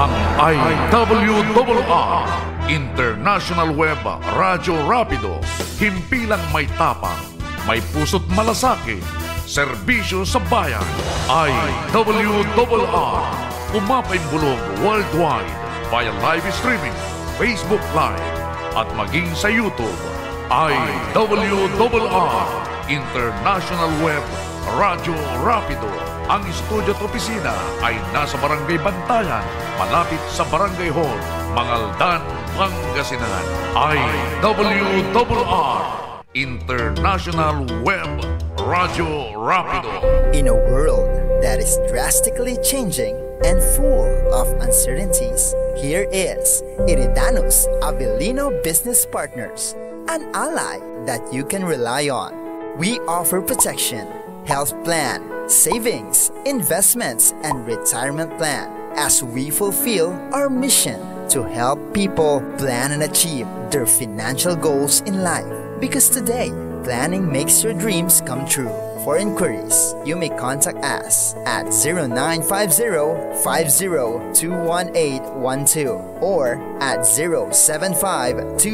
Ang IWRR, International Web Radio Rapido, himpilang may tapang, may puso't malasakit, serbisyo sa bayan. IWRR, umapaimbulong worldwide via live streaming, Facebook Live, at maging sa YouTube. IWRR, International Web Radio Rapido. Ang studio at opisina ay nasa Barangay Bantayan, malapit sa Barangay Hall, Mangaldan, Pangasinan. IWRR, International Web Radio Rapido. In a world that is drastically changing and full of uncertainties, here is Iridanos Avellino Business Partners, an ally that you can rely on. We offer protection, health plan, savings, investments, and retirement plan as we fulfill our mission to help people plan and achieve their financial goals in life. Because today, planning makes your dreams come true. For inquiries, you may contact us at 0950-50-21812 or at 075-202-5307.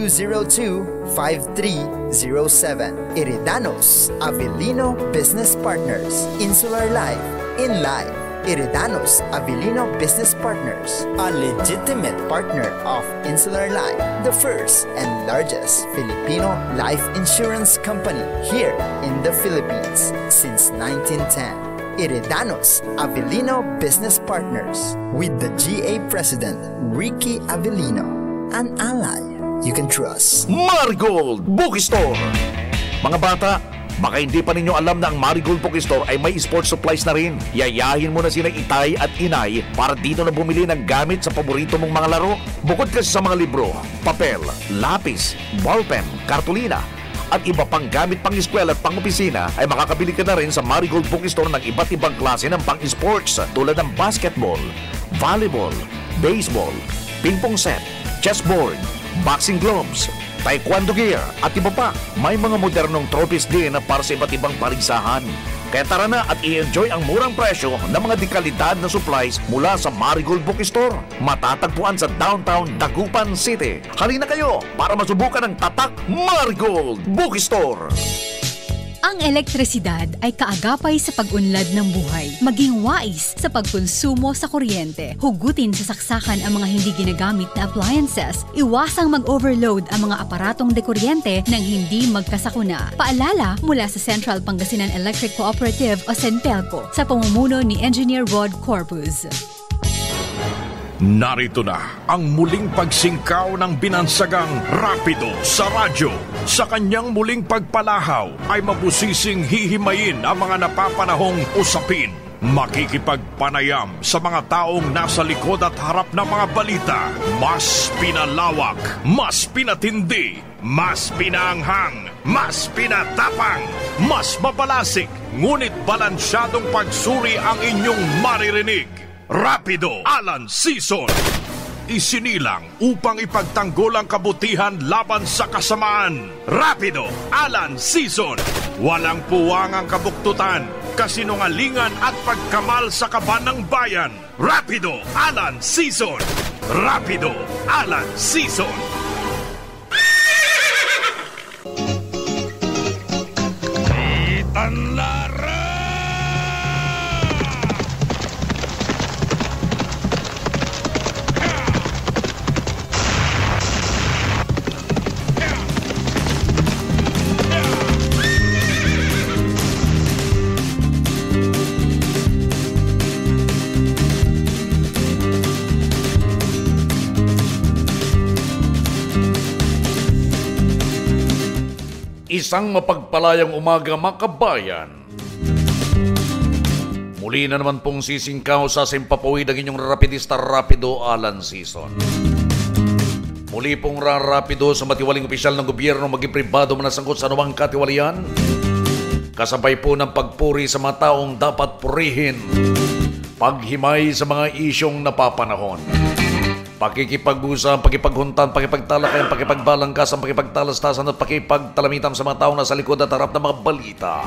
Iridanos Avellino Business Partners. Insular Life in Life. Iridanos Avellino Business Partners, a legitimate partner of Insular Life, the first and largest Filipino life insurance company here in the Philippines since 1910. Iridanos Avellino Business Partners with the GA President, Ricky Avellino, an ally you can trust. Marigold Bookstore. Mga bata, baka hindi pa ninyo alam na ang Marigold Bookstore ay may sports supplies na rin. Yayahin mo na sila itay at inay para dito na bumili ng gamit sa paborito mong mga laro. Bukod kasi sa mga libro, papel, lapis, ballpen, kartulina, at iba pang gamit pang eskwela at pang opisina, ay makakabili ka na rin sa Marigold Bookstore ng iba't ibang klase ng pang sports tulad ng basketball, volleyball, baseball, ping-pong set, chessboard, boxing gloves, taekwondo gear at iba pa. May mga modernong trophies din para sa iba't ibang paligsahan. Kaya tara na at i-enjoy ang murang presyo ng mga dekalidad na supplies mula sa Marigold Bookstore. Matatagpuan sa downtown Dagupan City. Halina kayo para masubukan ang tatak Marigold Bookstore. Ang elektrisidad ay kaagapay sa pag-unlad ng buhay. Maging wais sa pagkonsumo sa kuryente. Hugutin sa saksakan ang mga hindi ginagamit na appliances. Iwasang mag-overload ang mga aparatong dekuryente nang hindi magkasakuna. Paalala mula sa Central Pangasinan Electric Cooperative o CENPELCO sa pamumuno ni Engineer Rod Corpus. Narito na ang muling pagsingkaw ng binansagang Rapido sa radyo. Sa kanyang muling pagpalahaw ay mabusising hihimayin ang mga napapanahong usapin. Makikipagpanayam sa mga taong nasa likod at harap ng mga balita. Mas pinalawak, mas pinatindi, mas pinaanghang, mas pinatapang, mas mapalasik, ngunit balansyadong pagsuri ang inyong maririnig. Rapido Alan Season. Isinilang upang ipagtanggol ang kabutihan laban sa kasamaan. Rapido Alan Season. Walang puwang ang kabuktutan, kasinungalingan at pagkamal sa kaban ng bayan. Rapido Alan Season. Rapido Alan Season. Itanlara! Isang mapagpalayang umaga, makabayan. Muli na naman pong sisingkaw sa simpapawid ang inyong rapidista Rapido Alan Season. Muli pong rarapido sa matiwaling opisyal ng gobyerno maging pribado manasangkot sa anumang katiwalian. Kasabay po ng pagpuri sa mga taong dapat purihin. Paghimay sa mga isyong napapanahon. Pakikipag-usap, pakipaghuntan, pakipagtalakayan, pakipagbalangkasan, pakipagtalastasan at pakipagtalamitam sa mga taong nasa likod at harap ng mga balita.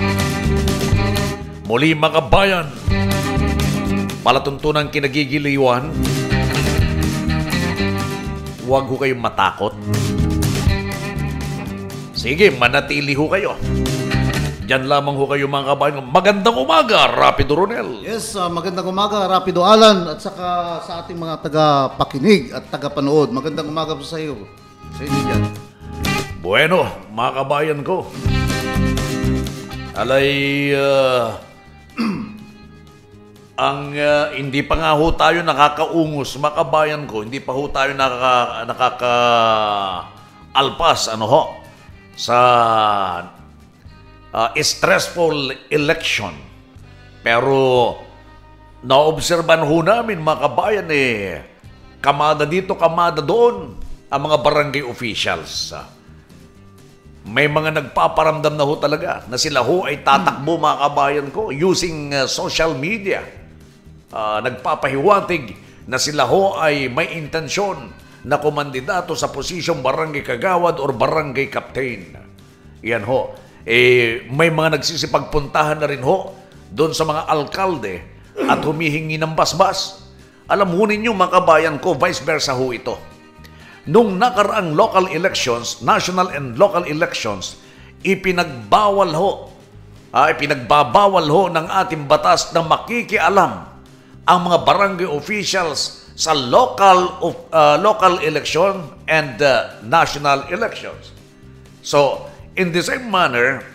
Muli mga bayan, palatuntunan kinagigiliwan, huwag ho kayong matakot. Sige, manatili ho kayo. Diyan lamang ho kayo mga kabayan. Magandang umaga, Rapido Ronel. Yes, magandang umaga, Rapido Alan, at saka sa ating mga taga-pakinig at taga-panood. Magandang umaga po sa iyo. Sa inyo dyan. Bueno, mga kabayan ko. Alay, hindi pa nga ho tayo nakakaungos, mga kabayan ko. Hindi pa ho tayo nakaka-alpas, sa stressful election. Pero naobserban ho namin mga kabayan kamada dito, kamada doon ang mga barangay officials. May mga nagpaparamdam na ho talaga na sila ho ay tatakbo mga kabayan ko using social media. Nagpapahiwatig na sila ho ay may intensyon na kumandidato sa posisyong barangay kagawad or barangay captain. Yan ho. May mga nagsisipagpuntahan na rin ho doon sa mga alkalde at humihingi ng basbas. Alam ho ninyo mga kabayan ko, vice versa ho ito. Nung nakaraang local elections, national and local elections, ipinagbawal ho ng ating batas na makikialam ang mga barangay officials sa local election and national elections. So, in the same manner,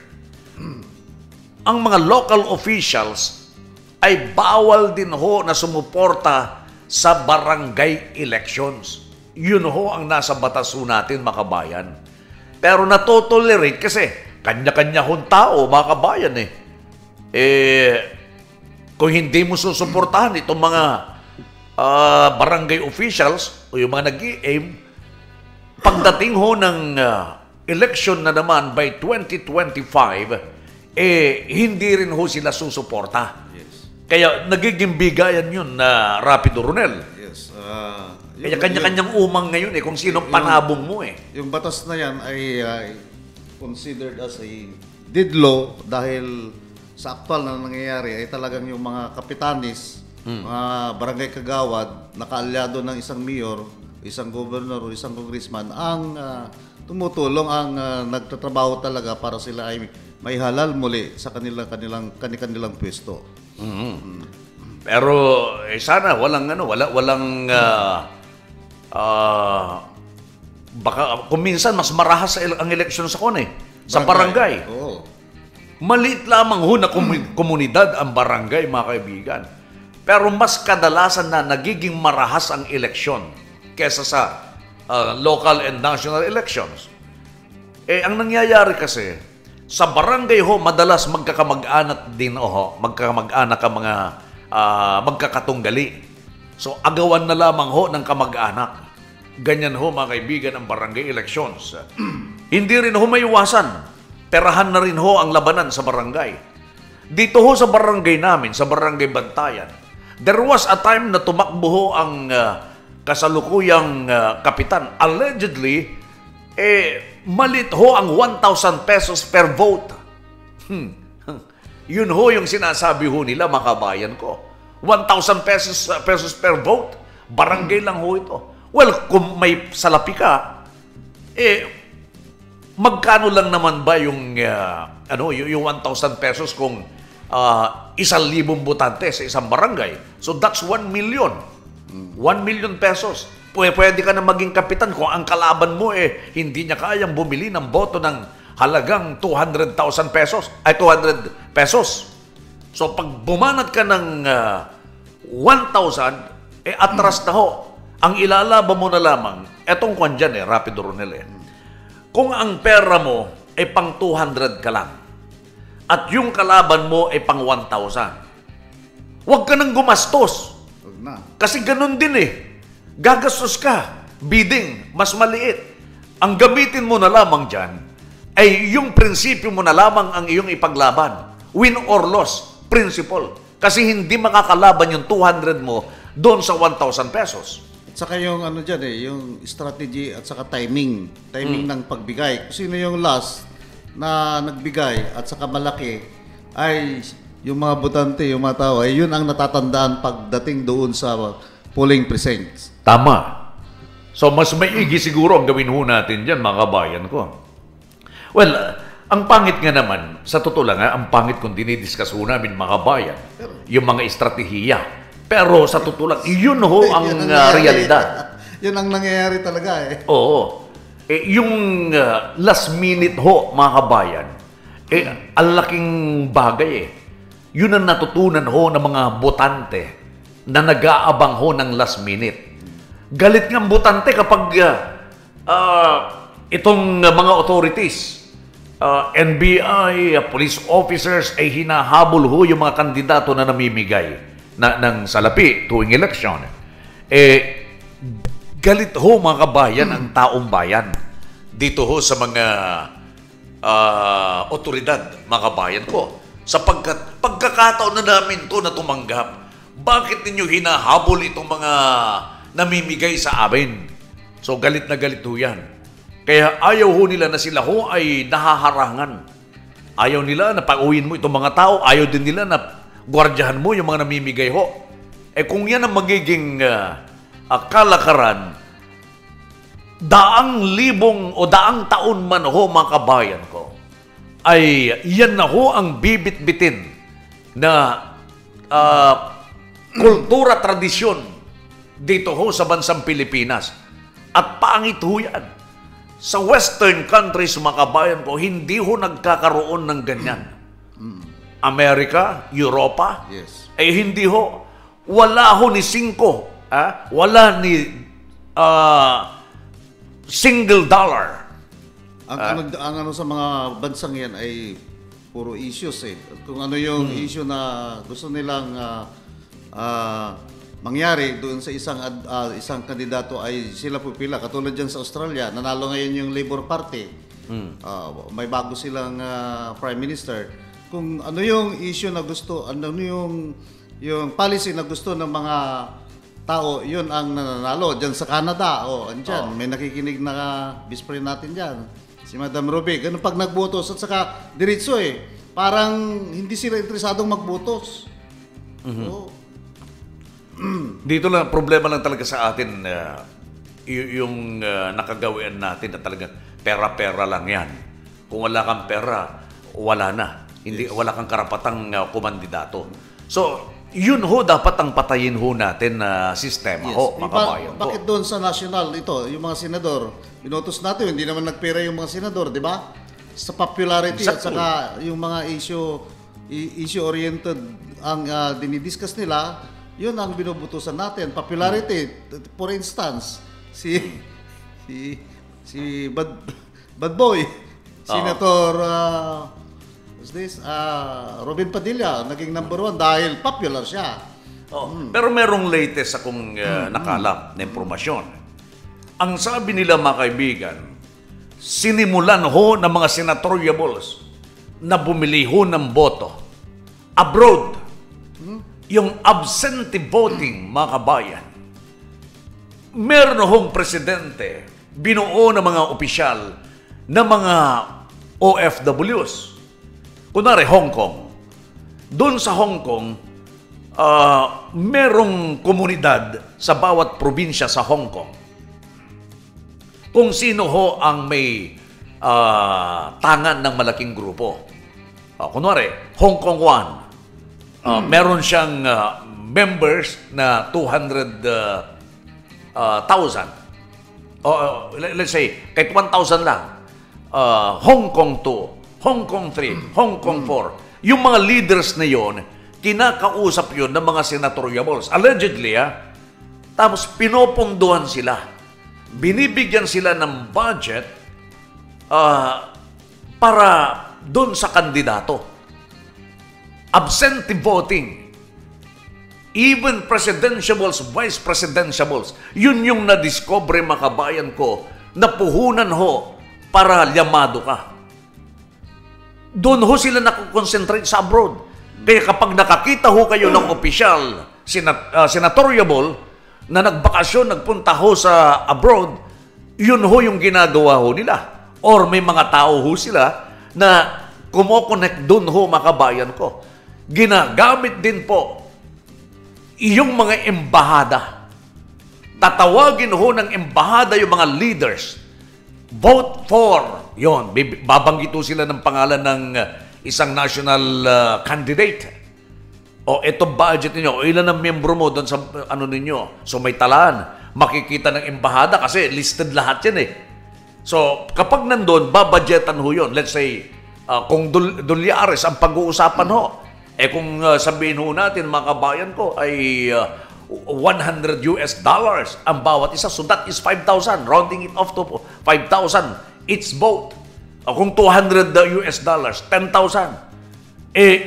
ang mga local officials ay bawal din ho na sumuporta sa barangay elections. Yun ho ang nasa batas ho natin, mga kabayan. Pero natotolerate kasi kanya-kanya hong tao, mga kabayan kung hindi mo susuportahan itong mga barangay officials o yung mga nag-i-aim, pagdating ho ng election na naman by 2025, hindi rin ho sila susuporta. Yes. Kaya nagiging bigayan yun na Rapido Ronel. Yes. Kaya kanya-kanyang umang ngayon kung sinong panabong mo Yung batas na yan ay considered as a dead law dahil sa aktual na nangyayari ay talagang yung mga kapitanis, mga barangay kagawad, nakaalyado ng isang mayor, isang governor o isang congressman ang tumutulong, ang nagtatrabaho talaga para sila ay may halal muli sa kanilang pwesto. Pero sana walang baka kung minsan mas marahas ang eleksyon sa sa barangay. Oo. Maliit lamang ho na komunidad ang barangay, mga kaibigan. Pero mas kadalasan na nagiging marahas ang eleksyon kesa sa local and national elections. Ang nangyayari kasi, sa barangay ho, madalas magkakamag-anak din magkakamag-anak ang mga magkakatunggali. So, agawan na lamang ho ng kamag-anak. Ganyan ho, mga kaibigan, ang barangay elections. Hindi rin ho maiwasan. Perahan na rin ho ang labanan sa barangay. Dito ho sa barangay namin, sa barangay Bantayan, there was a time na tumakbo ho ang kasalukuyang kapitan. Allegedly, malit ho ang 1,000 pesos per vote. Yun ho yung sinasabi ho nila, mga kabayan ko. 1,000 pesos per vote. Barangay lang ho ito. Well, kung may salapi ka, magkano lang naman ba yung 1,000 pesos kung 1,000 botante sa isang barangay? So that's 1 million. 1 million pesos. Pwede ka na maging kapitan kung ang kalaban mo hindi niya kayang bumili ng boto ng halagang 200,000 pesos. Ay, 200 pesos. So pag bumanat ka ng 1,000, atras na ho. Ang ilalaban mo na lamang, etong kwan dyan Rapido Ronel Kung ang pera mo ay pang 200 ka lang at yung kalaban mo ay pang 1,000, huwag ka nang gumastos. Huwag na. Kasi ganun din gagastos ka, bidding, mas maliit. Ang gamitin mo na lamang dyan ay yung prinsipyo mo na lamang ang iyong ipaglaban. Win or loss, principle. Kasi hindi makakalaban yung 200 mo doon sa 1,000 pesos. At saka yung yung strategy at saka timing ng pagbigay. Kung sino yung last na nagbigay at saka malaki ay yung mga botante, yung mga tao, ay yun ang natatandaan pagdating doon sa polling precincts. Tama. So, mas maigi siguro ang gawin ho natin dyan, mga kabayan ko. Well, ang pangit nga naman, sa totoo lang, ang pangit kung dinidiscuss ho namin, mga kabayan, yung mga estratehiya. Pero sa totoo lang, yun ho ang realidad. Yan ang nangyayari talaga eh. Oo. Yung last minute ho, mga kabayan, ang laking bagay eh. Yun ang natutunan ho ng mga botante na nag-aabang ho ng last minute. Galit ng botante kapag itong mga authorities, NBI, police officers ay hinahabol ho yung mga kandidato na namimigay ng salapi tuwing election. Galit ho mga kabayan ang taong bayan dito ho sa mga otoridad, mga kabayan ko. Sapagkat pagkakataon na namin to na tumanggap, bakit ninyo hinahabol itong mga namimigay sa amin? So galit na galit ho yan. Kaya ayaw ho nila na sila ho ay nahaharangan. Ayaw nila na pauwiin mo itong mga tao. Ayaw din nila na gwardyahan mo yung mga namimigay ho. Kung yan ang magiging kalakaran, daang libong o daang taon man ho, mga kabayan ko, ay yan na ho ang bibit-bitin na kultura, tradisyon dito ho sa bansang Pilipinas. At pangit ho yan. Sa Western countries, mga kabayan ko, hindi ho nagkakaroon ng ganyan. Amerika, Europa, Yes. hindi ho. Wala ho ni singko. Wala ni single dollar. Ang ano sa mga bansang yan ay puro issues eh. Kung ano yung issue na gusto nilang mangyari doon sa isang kandidato ay sila pupila. Katulad dyan sa Australia, nanalo ngayon yung Labour Party. May bago silang Prime Minister. Kung ano yung issue na gusto, ano yung policy na gusto ng mga tao, yun ang nananalo. Dyan sa Canada, andyan, may nakikinig na vice president natin dyan, si Madam Ruby. Ganun pag nagbotos at saka diretso parang hindi sila interesadong magbotos. So, Dito lang, problema lang talaga sa atin, yung nakagawian natin na talaga pera-pera lang yan. Kung wala kang pera, wala na. Hindi, wala kang karapatang kumandidato. So, yun ho, dapat ang patayin ho natin na sistema ho, mga kabayan ko. Bakit doon sa national, yung mga senador, binotos natin, hindi naman nagpera yung mga senador, di ba? Sa popularity at saka yung mga issue-oriented ang dinidiscuss nila, yun ang binubutusan natin. Popularity, for instance, si Bad Boy, Senator Robin Padilla, naging number 1 dahil popular siya. Pero merong latest akong nakalap na impormasyon. Ang sabi nila, mga kaibigan, sinimulan ho ng mga senatoriables na bumili ho ng boto abroad. Yung absentee voting, mga kabayan. Meron hong presidente, binuo ng mga opisyal na mga OFWs. Kunwari, Hong Kong. Doon sa Hong Kong, merong komunidad sa bawat probinsya sa Hong Kong. Kung sino ho ang may tangan ng malaking grupo. Kunwari, Hong Kong 1. Meron siyang members na 200,000. Let's say, kahit 1,000 lang. Hong Kong 2, Hong Kong 3, Hong Kong 4. Yung mga leaders na yon, kinakausap yun ng mga senatoriables. Allegedly, tapos pinopondohan sila. Binibigyan sila ng budget para doon sa kandidato. Absentee voting, even presidentiables, vice presidentiables, yun yung na-discover, mga kabayan ko, na puhunan ho para llamado ka. Doon ho sila nakukonsentrate sa abroad. Kaya kapag nakakita ho kayo ng opisyal, senatoriable, na nagbakasyon, nagpunta ho sa abroad, yun ho yung ginagawa ho nila. Or may mga tao ho sila na kumokonek doon ho, mga kabayan ko. Ginagamit din po yung mga embahada tatawagin ho ng embahada yung mga leaders. Vote for. Yon, babanggit ho sila ng pangalan ng isang national candidate. O ito budget ninyo, o ilan ang miyembro mo doon sa ano ninyo. So may talaan. Makikita ng embahada kasi listed lahat yan eh. So kapag nandun, babudgetan ho yun. Let's say, kung dolyares ang pag-uusapan ho, kung sabihin ho natin mga kabayan ko ay $100 ang bawat isa. So that is 5,000. Rounding it off to 5,000 each vote. Kung $200 $10,000.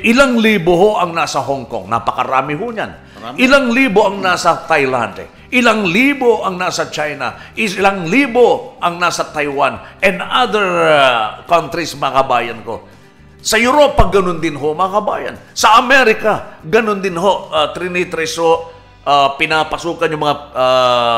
Ilang libo ho ang nasa Hong Kong? Napakarami ho niyan. Ilang libo ang nasa Thailand? Ilang libo ang nasa China? Ilang libo ang nasa Taiwan? And other countries, mga kabayan ko. Sa Europa, ganun din ho, mga kabayan. Sa Amerika, ganun din ho. Trinitreso, pinapasukan yung mga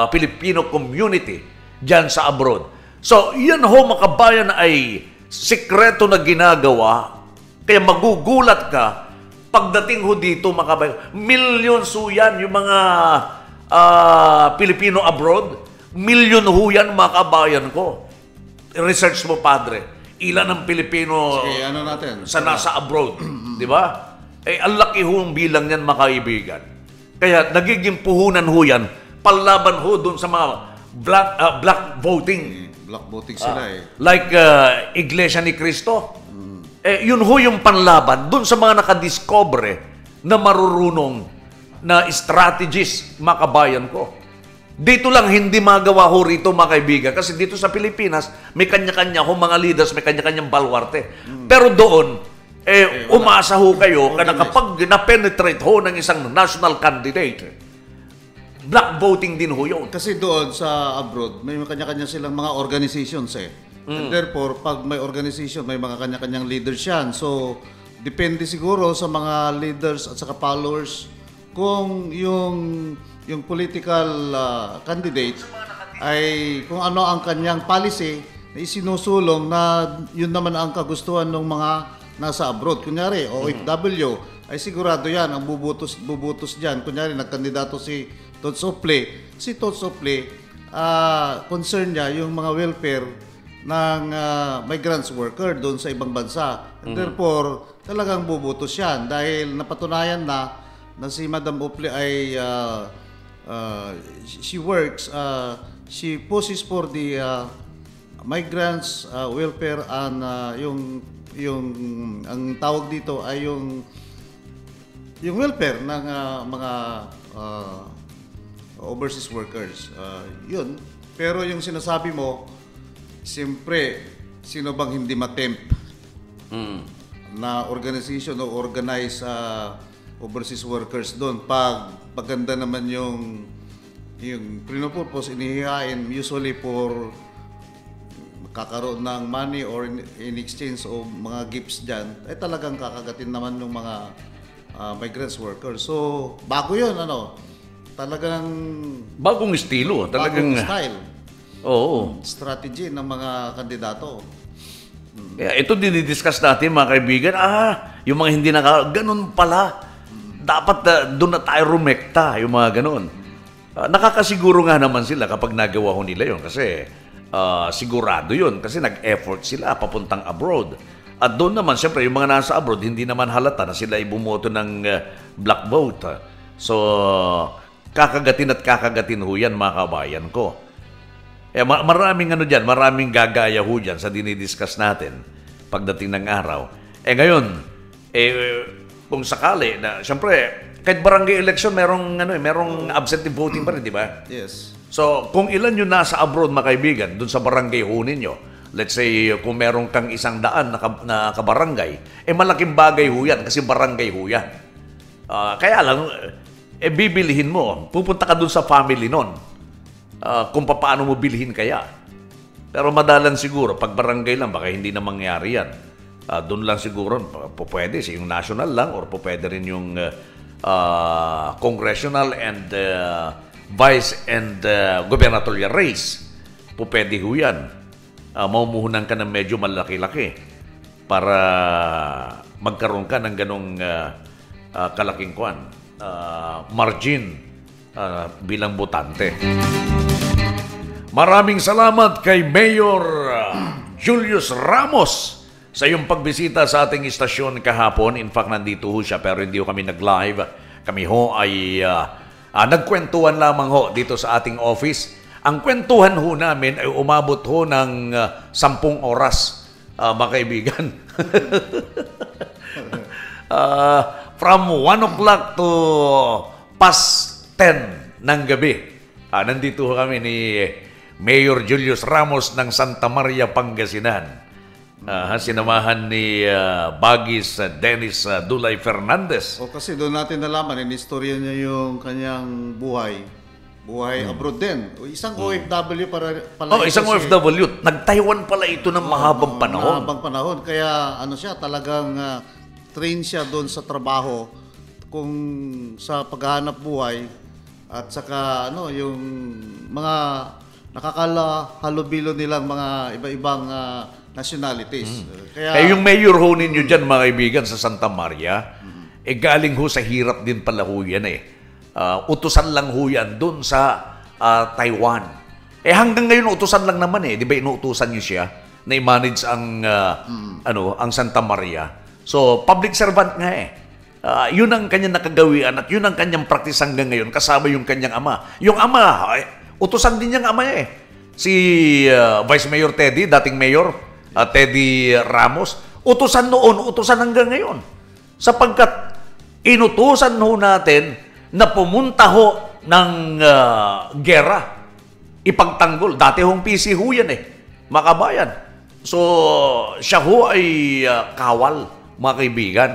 Filipino community dyan sa abroad. So, yan ho, mga kabayan, ay sikreto na ginagawa. Kaya magugulat ka, pagdating ho dito, mga kabayan, millions ho yan, yung mga Filipino abroad. Million ho yan, mga kabayan ko. Research mo, padre. Ilan ang Pilipino ano natin? Sa nasa abroad, di ba? Ang laki ho ang bilang niyan, mga kaibigan. Kaya nagiging puhunan ho yan, palaban ho doon sa mga black voting. Black voting sila Like Iglesia ni Cristo. Yun ho yung panlaban doon sa mga nakadiscover na marurunong na strategies, mga kabayan ko. Dito lang hindi magawa ho rito, mga kaibigan. Kasi dito sa Pilipinas, may kanya-kanya ho mga leaders, may kanya-kanyang balwarte. Pero doon, umasa ho kayo na kapag na-penetrate ho ng isang national candidate, black voting din ho yun. Kasi doon sa abroad, may kanya-kanya silang mga organizations And therefore, pag may organization, may mga kanya-kanyang leaders yan. So, depende siguro sa mga leaders at saka followers kung yung political candidate ay kung ano ang kanyang policy na isinusulong na yun naman ang kagustuhan ng mga nasa abroad. Kunyari, OFW, ay sigurado yan ang bubutos dyan. Kunyari, nagkandidato si Tots Ople. Si Tots Ople, concern niya yung mga welfare ng migrants worker doon sa ibang bansa. And therefore, talagang bubutos yan dahil napatunayan na si Madam Ople ay she poses for the migrants welfare and ang tawag dito ay yung welfare ng mga overseas workers. Yun. Pero yung sinasabi mo, siyempre, sino bang hindi matemp na organization o organize overseas workers doon paganda naman yung pinupurpose, inihihain usually for kakaroon ng money or in exchange o mga gifts dyan, ay talagang kakagatin naman ng mga migrants workers. So, bago yun, talagang bagong estilo, talagang bagong style. Oo. Strategy ng mga kandidato. Kaya ito dinidiscuss natin, mga kaibigan. Yung mga hindi ganun pala. Dapat doon na tayo rumekta, yung mga ganun. Nakakasiguro nga naman sila kapag nagawa ho nila yun. Kasi sigurado yun. Kasi nag-effort sila papuntang abroad. At doon naman, siyempre, yung mga nasa abroad, hindi naman halata na sila ibumoto ng black vote. So, kakagatin at kakagatin ho yan, mga kabayan ko. Maraming maraming gagaya ho dyan sa dinidiscuss natin pagdating ng araw. Ngayon, kung sakali na, siyempre, kahit barangay election, merong absentee voting pa rin, di ba? Yes. So, kung ilan yung nasa abroad, mga kaibigan, dun sa barangay ho ninyo, let's say, kung meron kang 100 na kabarangay, malaking bagay ho yan, kasi barangay ho yan. Kaya lang, bibilihin mo, pupunta ka dun sa family nun, kung paano mo bilhin kaya. Pero madalan siguro, pag barangay lang, baka hindi na mangyari yan. Doon lang siguro, pwede yung national lang or pwede rin yung congressional and vice and gubernatorial race. Pwede ho yan. Mamumuhunan ka ng medyo malaki-laki para magkaroon ka ng ganong kalaking margin bilang botante. Maraming salamat kay Mayor Julius Ramos sa iyong pagbisita sa ating istasyon kahapon. In fact, nandito ho siya pero hindi ho kami nag-live. Kami ho ay nagkwentuhan lamang ho dito sa ating office. Ang kwentuhan ho namin ay umabot ho ng 10 oras, mga kaibigan. From 1 o'clock to past 10 ng gabi. Nandito ho kami ni Mayor Julius Ramos ng Santa Maria, Pangasinan. Sinamahan ni Bagis Dennis Dulay Fernandez. Kasi doon natin nalaman, in-istorya niya yung kanyang buhay abroad din. Isang OFW pala. Isang OFW. Nag-Taiwan pala ito ng mahabang panahon. Mahabang panahon. Kaya talagang train siya doon sa trabaho kung sa paghahanap buhay at saka yung mga nakakala-halubilo nilang mga iba-ibang nationalities. Kaya yung mayor ho ninyo dyan, mga kaibigan, sa Santa Maria, galing ho sa hirap din pala ho yan utusan lang ho yan doon sa Taiwan. Hanggang ngayon utusan lang naman di ba inuutusan niyo siya na i-manage ang Santa Maria. So public servant nga yun ang kanyang nakagawian at yun ang kanyang practice hanggang ngayon kasama yung kanyang ama. Yung ama, utusan din niyang ama Si Vice Mayor Teddy, dating Mayor Teddy Ramos, utusan noon, utusan hanggang ngayon. Sapagkat inutusan ho natin na pumunta ho ng gera, ipagtanggol. Dati hong PC ho yan makabayan. So, siya ho ay kawal, mga kaibigan.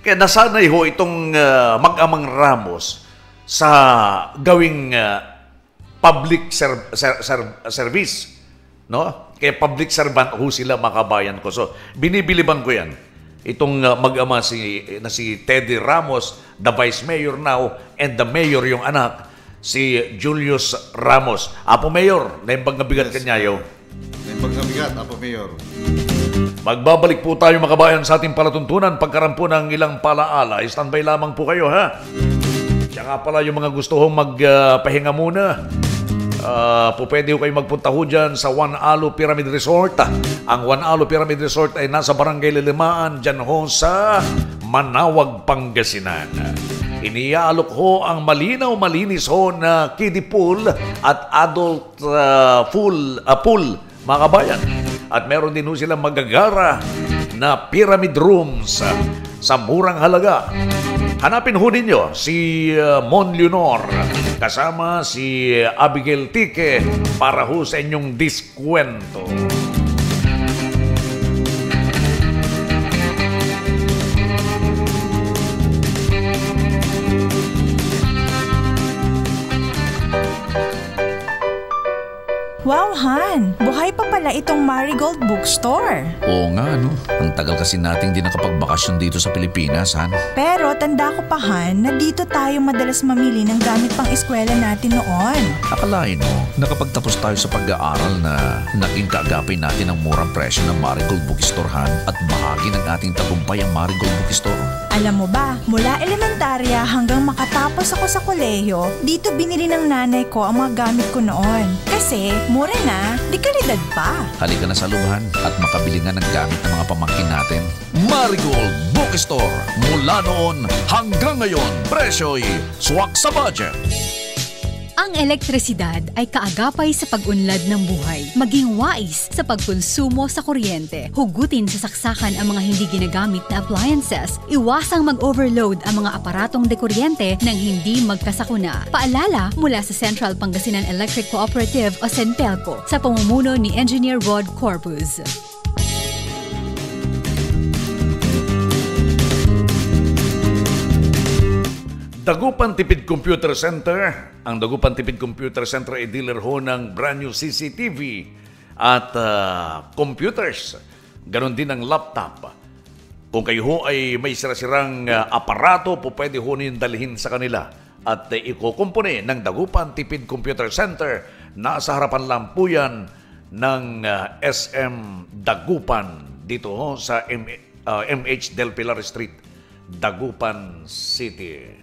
Kaya nasanay ho itong mag-amang Ramos sa gawing public service. No? Kaya public servant ho sila, mga kabayan ko. So, binibiliban ko yan. Itong mag-ama na si Teddy Ramos, the Vice Mayor now, and the Mayor yung anak, si Julius Ramos. Apo Mayor, naimbag na bigat kanyayo. Naimbag na bigat, Apo Mayor. Magbabalik po tayo, mga kabayan, sa ating palatuntunan pagkarampo ng ilang palaala. Standby lamang po kayo, ha? Siya nga pala yung mga gusto hong magpahinga muna. Pwede ho kayo magpunta ho dyan sa One Alo Pyramid Resort. Ang One Alo Pyramid Resort ay nasa Barangay Lilimaan, dyan ho sa Manawag, Pangasinan. Iniaalok ho ang malinaw-malinis ho na kiddie pool at adult pool, mga kabayan. At meron din ho silang magagara na pyramid rooms sa murang halaga. Hanapin ho ninyo si Mon Leonor kasama si Abigail Tique para ho sa inyong diskwento. Wow, Han! Buhay pa pala itong Marigold Bookstore. Oo nga, no? Ang tagal kasi nating di nakapagbakasyon dito sa Pilipinas, Han. Pero tanda ko pa, Han, na dito tayo madalas mamili ng gamit pang eskwela natin noon. Akalain mo, nakapagtapos tayo sa pag-aaral na naging kaagapay natin ang murang presyo ng Marigold Bookstore, Han, at bahagi ng ating tagumpay ang Marigold Bookstore. Alam mo ba, mula elementarya hanggang makatapos ako sa kolehiyo, dito binili ng nanay ko ang mga gamit ko noon. Kasi, mura na, di kalidad pa. Halika na sa lubhan at makabili nga ng gamit ng mga pamangkin natin. Marigold Bookstore. Mula noon hanggang ngayon, presyo'y swak sa budget. Ang elektrisidad ay kaagapay sa pag-unlad ng buhay. Maging wais sa pagkonsumo sa kuryente. Hugutin sa saksakan ang mga hindi ginagamit na appliances. Iwasang mag-overload ang mga aparatong dekuryente nang hindi magkasakuna. Paalala mula sa Central Pangasinan Electric Cooperative o CENPELCO sa pamumuno ni Engineer Rod Corpus. Dagupan Tipid Computer Center. Ang Dagupan Tipid Computer Center ay dealer ho ng brand new CCTV at computers. Ganon din ang laptop. Kung kayo ho ay may sirang aparato, pwede ho niyong dalhin sa kanila at ikukumpuni ng Dagupan Tipid Computer Center. Nasa harapan lang po yan ng SM Dagupan dito ho sa MH Del Pilar Street, Dagupan City.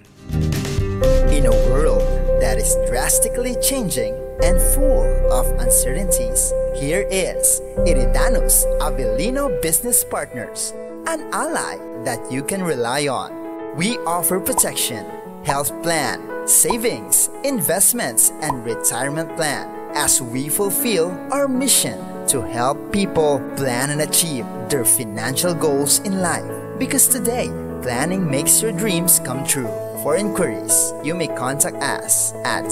In a world that is drastically changing and full of uncertainties, here is Iridanos Avellino Business Partners, an ally that you can rely on. We offer protection, health plan, savings, investments, and retirement plan as we fulfill our mission to help people plan and achieve their financial goals in life. Because today, planning makes your dreams come true. For inquiries, you may contact us at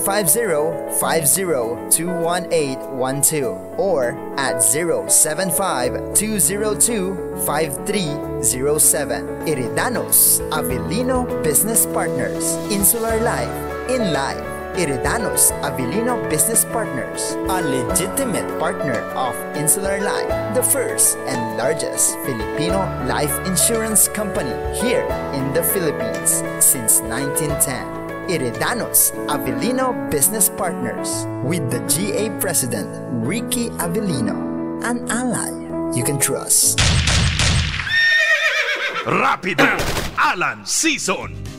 0950-50-21812 or at 075-202-5307. Iridanos Avellino Business Partners. Insular Life in Life. Iridanos Avellino Business Partners, a legitimate partner of Insular Life, the first and largest Filipino life insurance company here in the Philippines since 1910. Iridanos Avellino Business Partners with the GA President Ricky Avellino, an ally you can trust. Rapido Alan Season.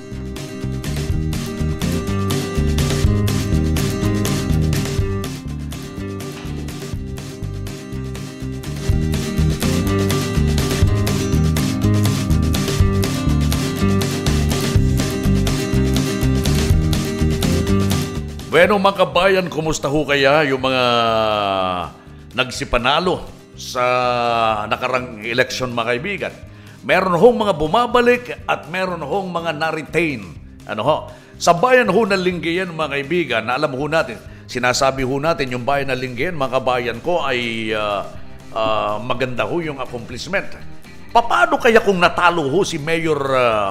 Bueno mga kabayan, kumusta ho kaya yung mga nagsipanalo sa nakarang eleksyon mga kaibigan? Meron hong mga bumabalik at meron hong mga na-retain. Sa bayan ho ng Lingayen mga kaibigan, na alam ho natin, sinasabi ho natin yung bayan ng Lingayen mga kabayan ko ay maganda ho yung accomplishment. Paano kaya kung natalo ho si Mayor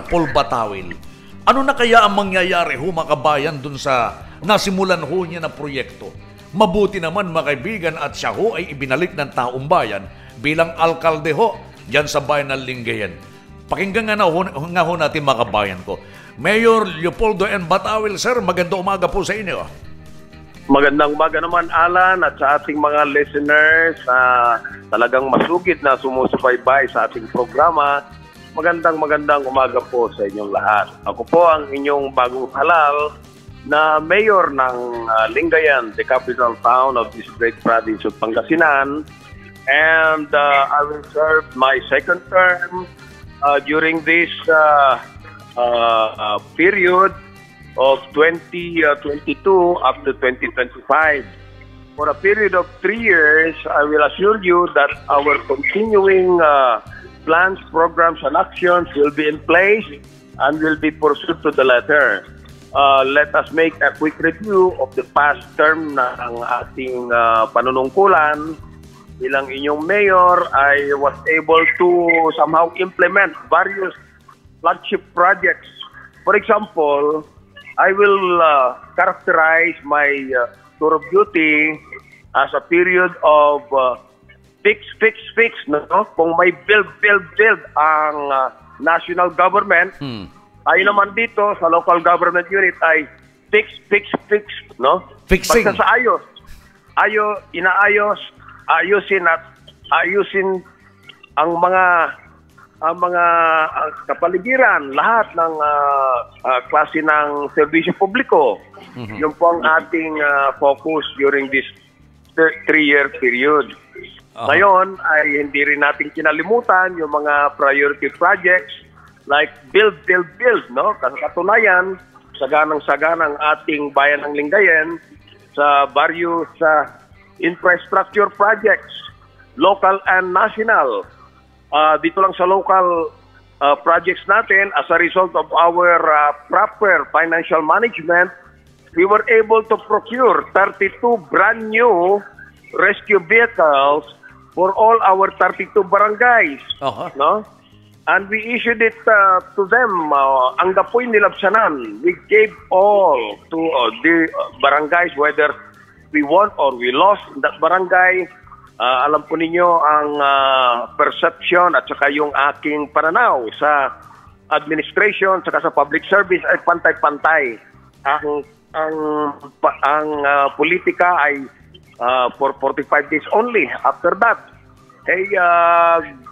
Paul Batawil? Ano na kaya ang mangyayari ho mga kabayan dun sa nasimulan ho niya na proyekto? Mabuti naman mga kaibigan at siya ho ay ibinalik ng taong bayan bilang alkalde ho dyan sa bayan ng Lingayen. Pakinggan nga ho natin mga kabayan ko. Mayor Leopoldo N. Batawil, sir, magandang umaga po sa inyo. Magandang umaga naman Alan at sa ating mga listeners talagang masugid na sumusubaybay sa ating programa. Magandang umaga po sa inyong lahat. Ako po ang inyong bagong halal na mayor ng Lingayen, the capital town of this great province of Pangasinan. And I will serve my second term during this period of 2022 up to 2025. For a period of 3 years, I will assure you that our continuing plans, programs, and actions will be in place and will be pursued to the letter. Let us make a quick review of the past term ng ating panunungkulan. Bilang inyong mayor, I was able to somehow implement various flagship projects. For example, I will characterize my tour of duty as a period of fix, no? Kung may build ang national government, tayo naman dito sa local government unit ay fix, no? Fixing. Basta sa ayusin ang mga kapaligiran, lahat ng klase ng serbisyo publiko. Yun po ang ating focus during this 3-year period. Ngayon ay hindi rin natin kinalimutan yung mga priority projects like build, no? Katunayan, saganang-saganang ating bayan ng Lingayen sa various infrastructure projects, local and national. Dito lang sa local projects natin, as a result of our proper financial management, we were able to procure 32 brand new rescue vehicles for all our 32 barangays. No? And we issued it to them, ang gapoy nilabsanan. We gave all to the barangays, whether we won or we lost in that barangay. Alam po ninyo ang perception at saka yung aking pananaw sa administration saka sa public service ay pantay-pantay. Ang politika ay for 45 days only. After that,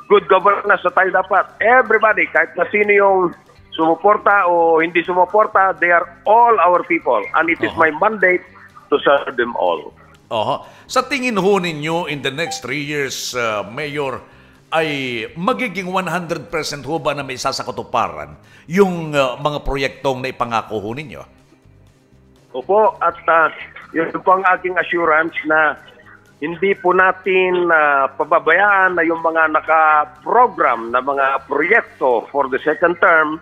good governance na tayo dapat. Everybody, kahit na sino yung sumuporta o hindi sumuporta, they are all our people. And it is my mandate to serve them all. Sa tingin ho ninyo in the next 3 years, Mayor, ay magiging 100% ho ba na may sasakatuparan yung mga proyektong na ipangako ho ninyo? Opo, at yun po ang aking assurance na hindi po natin pababayaan na yung mga naka-program na mga proyekto for the second term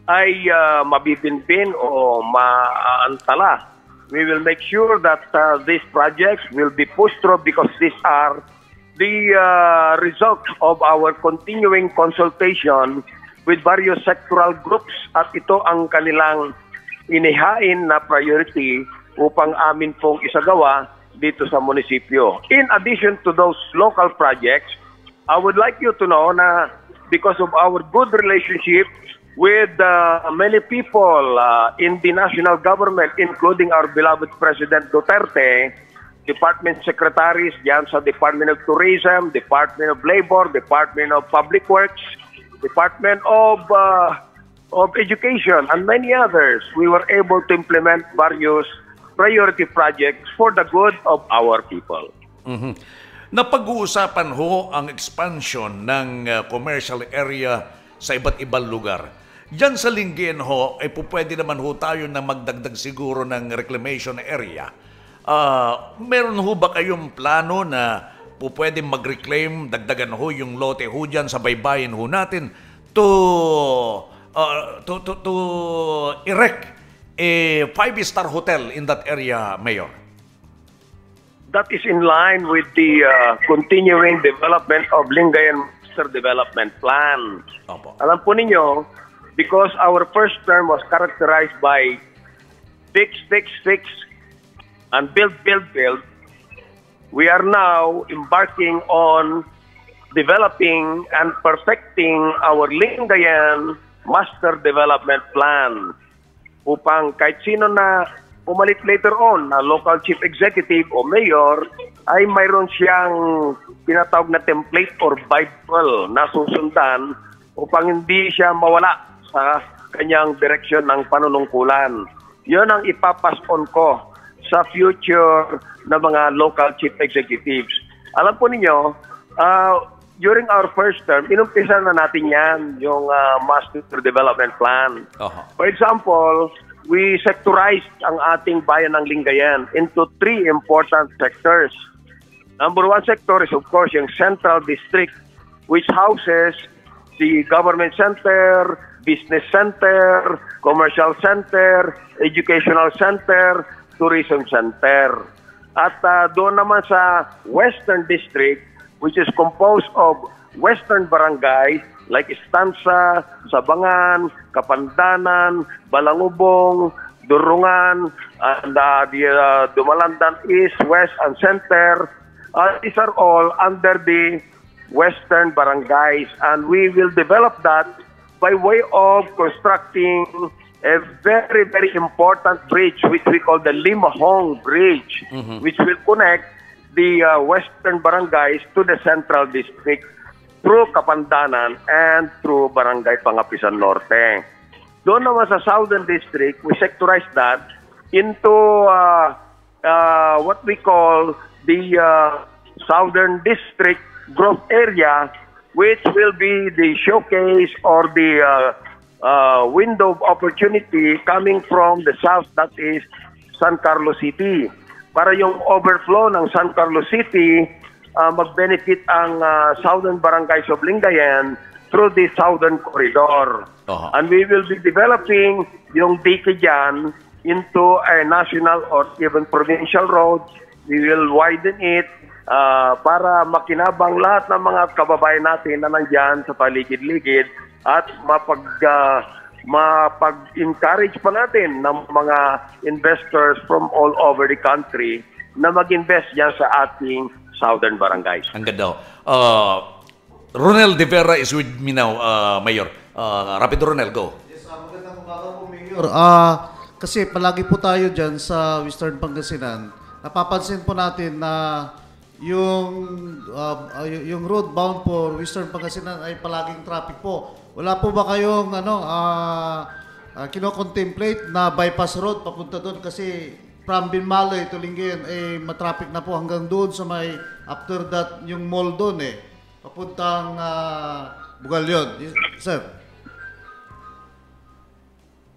ay mabibinbin o maantala. We will make sure that these projects will be pushed through because these are the result of our continuing consultation with various sectoral groups at ito ang kanilang inihain na priority upang amin pong isagawa dito sa munisipyo. In addition to those local projects, I would like you to know na because of our good relationship with many people in the national government, including our beloved President Duterte, department secretaries diyan sa Department of Tourism, Department of Labor, Department of Public Works, Department of Education, and many others, we were able to implement various priority projects for the good of our people. Napag-uusapan ho ang expansion ng commercial area sa iba't ibang lugar. Diyan sa Lingayen ho, ay pwede naman ho tayo na magdagdag siguro ng reclamation area. Meron ho ba kayong plano na pwede mag-reclaim, dagdagan ho yung lote ho dyan sa baybayin ho natin to erect a 5-star hotel in that area, Mayor? That is in line with the continuing development of Lingayen Master Development Plan. Opo. Alam po ninyo, because our first term was characterized by fix, and build, we are now embarking on developing and perfecting our Lingayen Master Development Plan upang kahit sino na pumalit later on na local chief executive o mayor ay mayroon siyang tinatawag na template or Bible na susundan upang hindi siya mawala sa kanyang direksyon ng panunungkulan. Yun ang ipapas-on ko sa future na mga local chief executives. Alam po ninyo, during our first term, inumpisa na natin yan, yung Master Development Plan. For example, we sectorized ang ating bayan ng Lingayen into 3 important sectors. Number 1 sector is of course yung Central District, which houses the government center, business center, commercial center, educational center, tourism center. At doon naman sa Western District, which is composed of western barangays like Estanza, Sabangan, Kapandanan, Balangubong, Durungan, and the Dumalandan East, West, and Center. These are all under the western barangays, and we will develop that by way of constructing a very, very important bridge, which we call the Limahong Bridge, which will connect the western barangays to the Central District through Kapandanan and through Barangay Pangapisan Norte. Doon naman sa Southern District, we sectorized that into what we call the Southern District Growth Area, which will be the showcase or the window of opportunity coming from the south, that is San Carlos City. Para yung overflow ng San Carlos City, mag-benefit ang southern barangays of Lingayen through the southern corridor. And we will be developing yung dike dyan into a national or even provincial road. We will widen it para makinabang lahat ng mga kababayan natin na nandyan sa paligid-ligid at mapag-encourage pa natin ng mga investors from all over the country na mag-invest dyan sa ating southern barangays. Ang ganda. Ronel De Vera is with me now, Mayor. Rapido, Ronel, go. Yes, magandang umaga po, Mayor. Kasi palagi po tayo dyan sa Western Pangasinan. Napapansin po natin na yung road bound for Western Pangasinan ay palaging traffic po. Wala po ba kayong kino-contemplate na bypass road papunta doon kasi from Binmaloy to Lingayen matraffic na po hanggang doon sa may after that yung mall doon papuntang Bugalyon. Sir.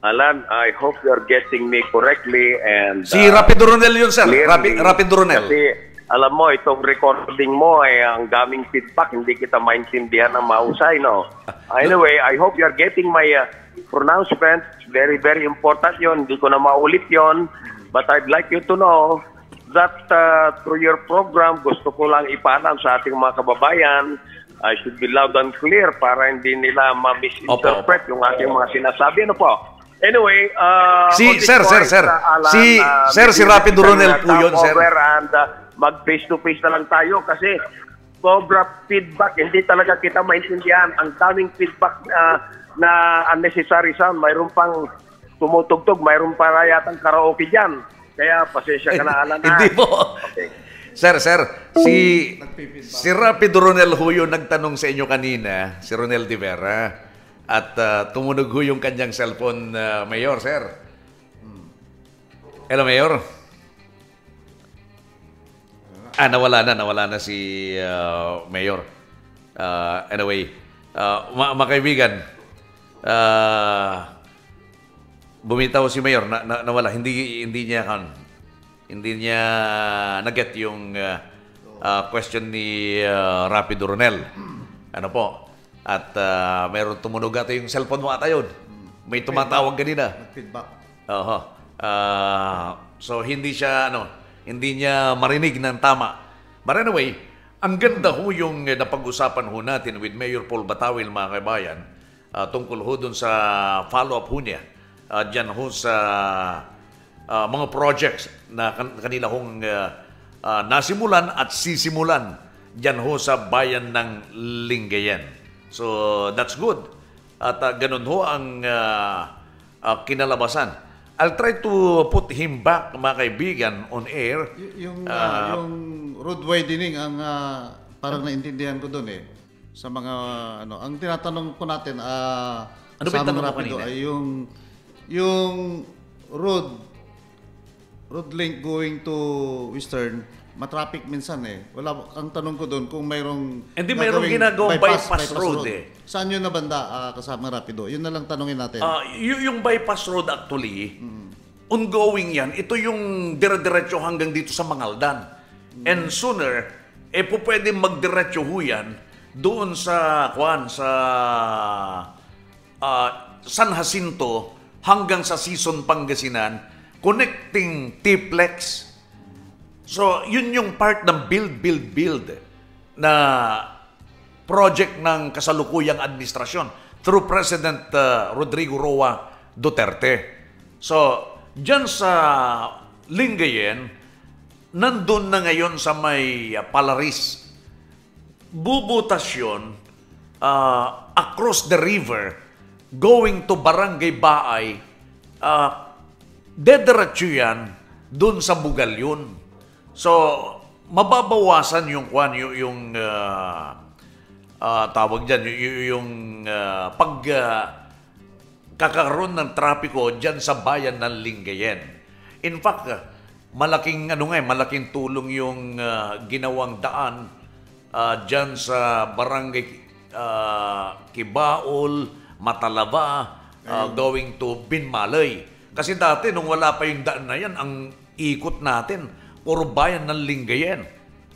Alan, I hope you're getting me correctly and Si Rapido Ronel yun, sir. clearly. Rapido Ronel. Kasi alam mo, itong recording mo ay ang daming feedback, hindi kita maintindihan ng mahusay, no? Anyway, I hope you're getting my pronouncement. Very, very important yun. Hindi ko na maulit yun. But I'd like you to know that through your program, gusto ko lang ipaalam sa ating mga kababayan, I should be loud and clear para hindi nila ma-misinterpret yung ating mga sinasabi. Ano po? Anyway, Sir. Si Rapido Ronel po yun, sir. And mag face-to-face na lang tayo kasi sobra feedback. Hindi talaga kita maintindihan. Ang daming feedback na unnecessary sound. Mayroon pang tumutugtog. Mayroon pa yatang karaoke dyan. Kaya pasensya ka na, Alan. Hindi po. Okay. Sir, si Rapido Ronel ho yung nagtanong sa inyo kanina, si Ronel de Vera, at tumunog ho yung kanyang cellphone, Mayor, sir. Hello, Mayor. Nawala na si Mayor. Anyway, mga kaibigan, bumitaw si Mayor, nawala, hindi niya na-get yung question ni Rapido Ronel. Ano po? At meron tumunog ata yung cellphone mo ata yun. May tumatawag kanina. Feedback. So hindi niya marinig ng tama. But anyway, ang ganda ho yung napag-usapan ho natin with Mayor Paul Batawil, mga kaibayan, tungkol ho dun sa follow-up ho niya. Diyan ho sa mga projects na kanila hong nasimulan at sisimulan diyan ho sa bayan ng Lingayen. So that's good. At ganun ho ang kinalabasan. I'll try to put him back, mga kaibigan, on air. Yung road widening ang parang naintindihan ko doon sa mga ang tinatanong ko natin ano ba yung tanong mo kanina? Ay yung road link going to Western, matraffic minsan Wala, ang tanong ko doon kung mayroong hindi mayroong ginagawang bypass road Saan yun na banda kasama Rapido? Yun na lang tanongin natin. Yung bypass road actually, ongoing yan. Ito yung dire-diretso hanggang dito sa Mangaldan. And sooner, po pwede magdiretso ho yan doon sa San Jacinto hanggang sa Sison, Pangasinan, connecting T-Plex. So, yun yung part ng build na project ng kasalukuyang administrasyon through President Rodrigo Roa Duterte. So, dyan sa Lingayen, nandun na ngayon sa may Palaris. Bubutas yun across the river going to Barangay Baay. Dediretso yan dun sa Bugalyon. So, mababawasan yung tawag dyan, yung pagkakaroon ng trapiko dyan sa bayan ng Lingayen. In fact, malaking tulong yung ginawang daan dyan sa Barangay Kibaol, Matalaba, going to Binmaloy. Kasi dati, nung wala pa yung daan na yan, ang ikot natin, puro bayan ng Lingayen.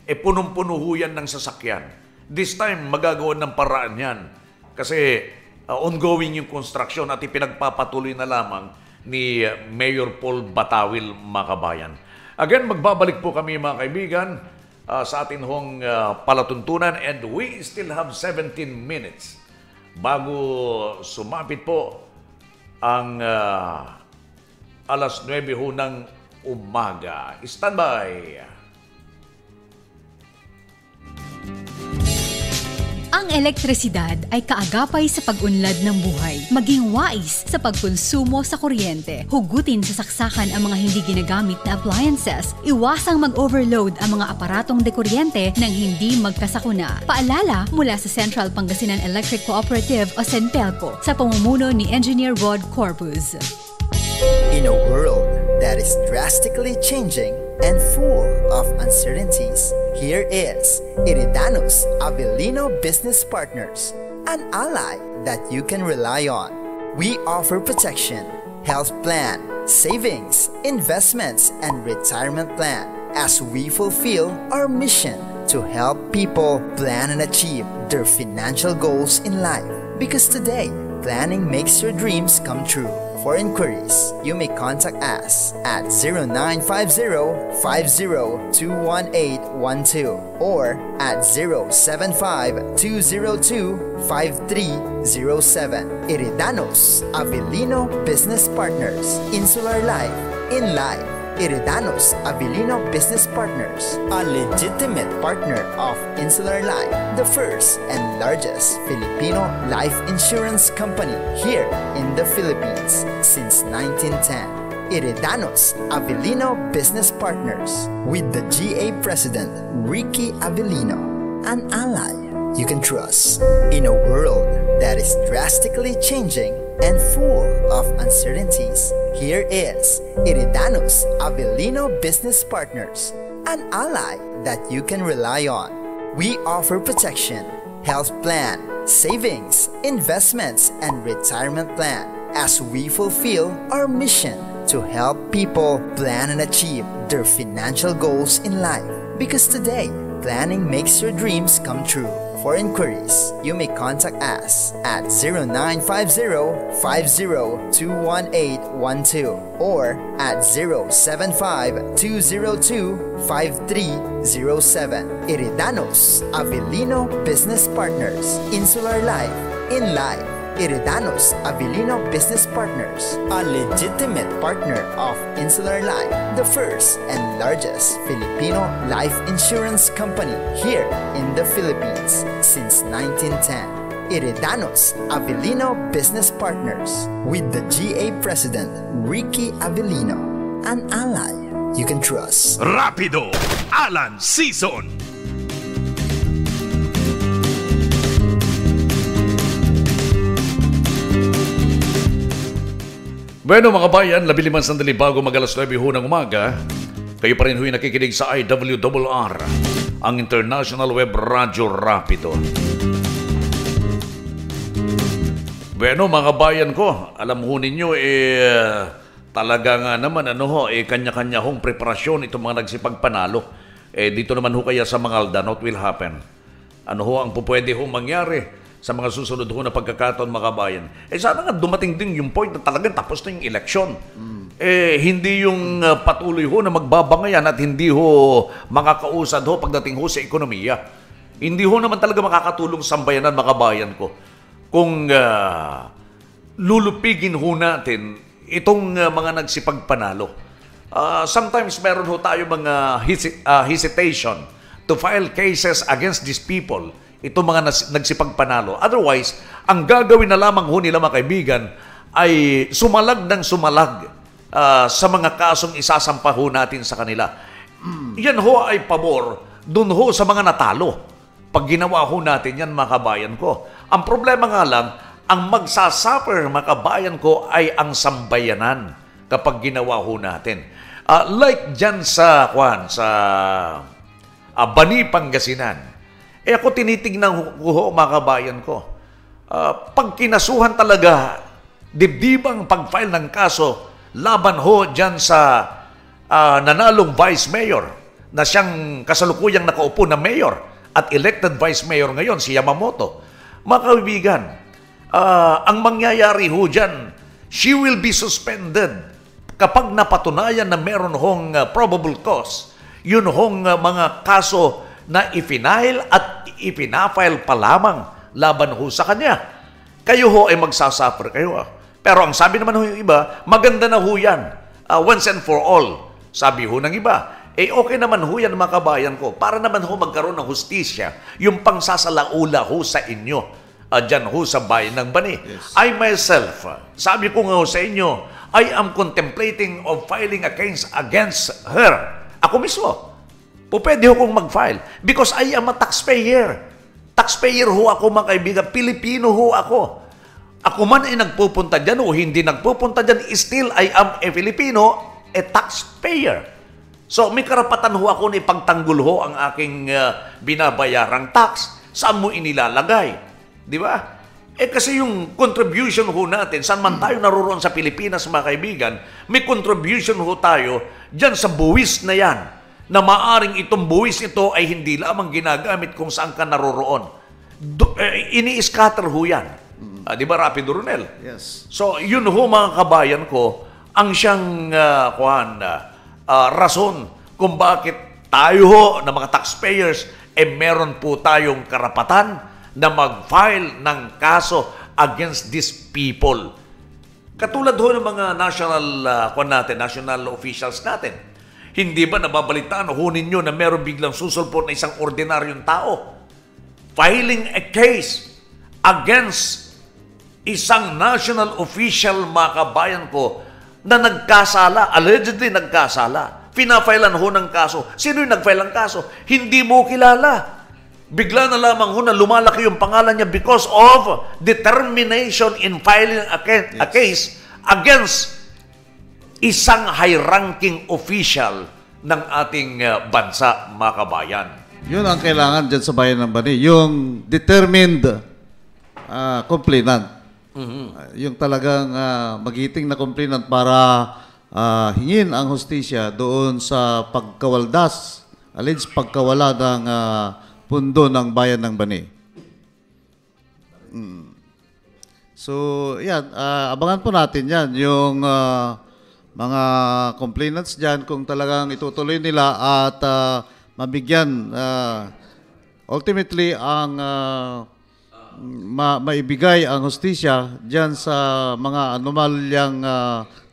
Punong-puno yan ng sasakyan. This time, magagawa ng paraan yan. Kasi ongoing yung construction at ipinagpapatuloy na lamang ni Mayor Paul Batawil, mga kabayan. Again, magbabalik po kami, mga kaibigan, sa atin hong palatuntunan, and we still have 17 minutes bago sumapit po ang alas 9 ho ng umaga. Standby! Ang Ang elektrisidad ay kaagapay sa pag-unlad ng buhay. Maging wais sa pagkonsumo sa kuryente. Hugutin sa saksakan ang mga hindi ginagamit na appliances. Iwasang mag-overload ang mga aparatong dekuryente nang hindi magkasakuna. Paalala mula sa Central Pangasinan Electric Cooperative o CENPELCO sa pamumuno ni Engineer Rod Corpus. In a world that is drastically changing and full of uncertainties, here is Iridanos Avellino Business Partners, an ally that you can rely on. We offer protection, health plan, savings, investments, and retirement plan as we fulfill our mission to help people plan and achieve their financial goals in life. Because today, planning makes your dreams come true. For inquiries, you may contact us at 0950-50-21812 or at 075-202-5307. Iridanos Avellino Business Partners. Insular Life in Life. Iridanos Avellino Business Partners, a legitimate partner of Insular Life, the first and largest Filipino life insurance company here in the Philippines since 1910. Iridanos Avellino Business Partners with the GA President Ricky Avellino, an ally you can trust. In a world that is drastically changing and full of uncertainties, here is Iridanos Avellino Business Partners, an ally that you can rely on. We offer protection, health plan, savings, investments, and retirement plan as we fulfill our mission to help people plan and achieve their financial goals in life. Because today, planning makes your dreams come true. For inquiries, you may contact us at 0950-50-21812 or at 075-202-5307. Iridanos Avellino Business Partners. Insular Life in Life. Iridanos Avellino Business Partners, a legitimate partner of Insular Life, the first and largest Filipino life insurance company here in the Philippines since 1910. Iridanos Avellino Business Partners with the GA President Ricky Avellino, an ally you can trust. Rapido Alan Season. Bueno mga bayan, 15 sandali bago mag-alas 9 ho ng umaga, kayo pa rin ho'y nakikinig sa IWRR, ang International Web Radio Rapido. Bueno mga bayan ko, alam ho ninyo talaga nga naman kanya-kanya hong preparasyon itong mga nagsipagpanalo. Dito naman ho kaya sa Mangaldan, what will happen? Ano ho ang pupwede hong mangyari sa mga susunod ho na pagkakataon mga kabayan? Sana nga dumating din yung point na talagang tapos na yung eleksyon. Hindi yung patuloy ho na magbabangayan at hindi ho makakausad ho pagdating ho sa ekonomiya. Hindi ho naman talaga makakatulong sa bayanan mga kabayan ko kung lulupigin ho natin itong mga nagsipagpanalo. Sometimes meron ho tayo mga hesitation to file cases against these people, itong mga nagsipagpanalo. Otherwise, ang gagawin na lamang ho nila mga kaibigan ay sumalag ng sumalag sa mga kasong isasampa ho natin sa kanila. Yan ho ay pabor dun ho sa mga natalo. Pag ginawa ho natin yan mga kabayan ko. Ang problema nga lang, ang magsasuffer mga kabayan ko ay ang sambayanan kapag ginawa ho natin. Like dyan sa Bani, Pangasinan. Ako tinitignan ko mga kabayan ko. Pag kinasuhan talaga, dibdibang pag-file ng kaso, laban ho dyan sa nanalong vice mayor na siyang kasalukuyang nakaupo na mayor at elected vice mayor ngayon, si Yamamoto. Mga kaibigan, ang mangyayari ho dyan, she will be suspended kapag napatunayan na meron hong probable cause. Yun hong mga kaso na ipinahil at ipinafile pa lamang laban ho sa kanya. Kayo ho ay magsasuffer kayo. Pero ang sabi naman ho yung iba, maganda na ho yan. Once and for all. Sabi ho ng iba, okay naman ho yan mga kabayan ko. Para naman ho magkaroon ng hustisya, yung pangsasalaula ho sa inyo, dyan ho sa bayan ng Bani. Yes. I myself, sabi ko nga ho sa inyo, I am contemplating of filing a case against her. Ako mismo. Pwede ho kong mag-file because I am a taxpayer. Taxpayer ho ako mga kaibigan. Pilipino ho ako. Ako man ay nagpupunta dyan o hindi nagpupunta dyan, still I am a Filipino, a taxpayer. So may karapatan ho ako na ipagtanggol ho ang aking binabayarang tax. Saan mo inilalagay? Di ba? Kasi yung contribution ho natin, saan man tayo naroon sa Pilipinas mga kaibigan, may contribution ho tayo dyan sa buwis na yan, na maaring itong buwis ito ay hindi lamang ginagamit kung saan ka naroroon. Ini-scatter ho yan. Di ba, Rapido Ronel? Yes. So, yun ho mga kabayan ko, ang siyang rason kung bakit tayo ho na mga taxpayers, meron po tayong karapatan na mag-file ng kaso against these people. Katulad ho ng mga national officials natin. Hindi ba nababalitaan ho ninyo na meron biglang susulpot na isang ordinaryong tao filing a case against isang national official, mga kabayan ko, na nagkasala, allegedly nagkasala. Pinafailan ho ng kaso. Sino yung nag-file ng kaso? Hindi mo kilala. Bigla na lamang ho na lumalaki yung pangalan niya because of determination in filing a case against isang high-ranking official ng ating bansa, mga kabayan. Yun ang kailangan dyan sa bayan ng Bani. Yung determined complainant. Yung talagang magiting na complainant para hingin ang hustisya doon sa pagkawaldas, alleged pagkawala ng pundo ng bayan ng Bani. So, yan. Abangan po natin yan. Yung mga complainants dyan, kung talagang itutuloy nila at mabigyan, ultimately, ang maibigay ang hustisya dyan sa mga anomalyang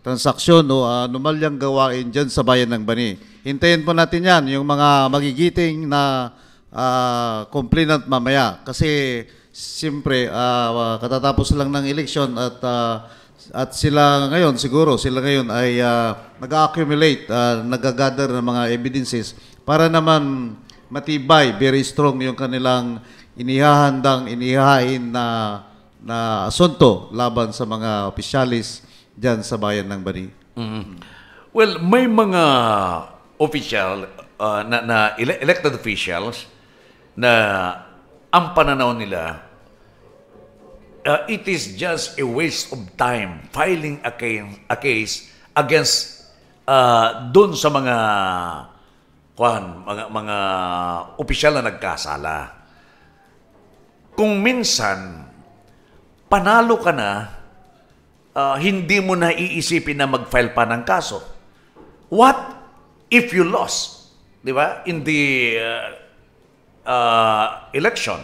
transaksyon o anomalyang gawain dyan sa bayan ng Bani. Hintayin po natin yan, yung mga magigiting na complainant mamaya. Kasi siyempre, katatapos lang ng eleksyon at sila ngayon, siguro, sila ngayon ay nag-accumulate, nag-gather ng mga evidences para naman matibay, very strong yung kanilang inihahain na asunto laban sa mga opisyalis dyan sa bayan ng Bani. Well, may mga official, elected officials na ang pananaw nila, it is just a waste of time filing a case against doon sa mga opisyal na nagkasala. Kung minsan panalo ka na, hindi mo na iisipin na mag-file pa ng kaso. What if you lost? Di ba? In the election,